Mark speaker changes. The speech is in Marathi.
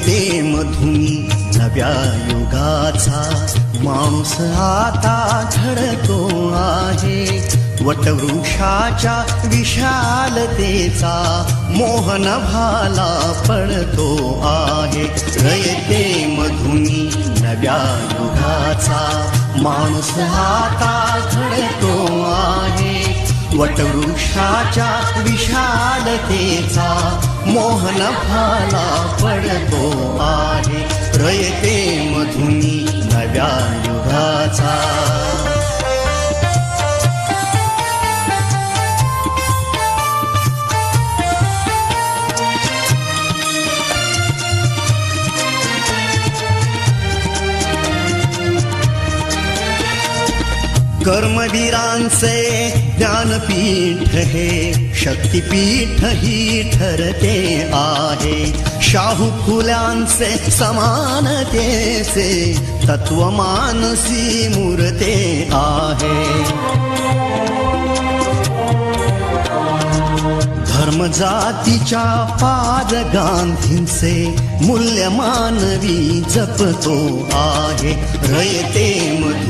Speaker 1: रयते मधुनी नव्या युगाचा माणूस आता घडतो आहे. वटवृक्षाच्या विशालतेचा मोहन भाला पडतो आहे. रयते मधुनी नव्या युगाचा माणूस आता घडतो आहे. वटवृक्षाच्या विशालतेचा मोहन भाला पडतो आहे. रयते मधुनी नव्या युगाचा. कर्मवीरांचे ज्ञानपीठ हे शक्तिपीठ ही ठरते आहे. शाहू फुल्यांचे समानतेचे तत्व मानसी मूर्ते आहे. धर्म जातीच्या पार गांधींचे मूल्य मानवी जपतो आहे. रयते मधु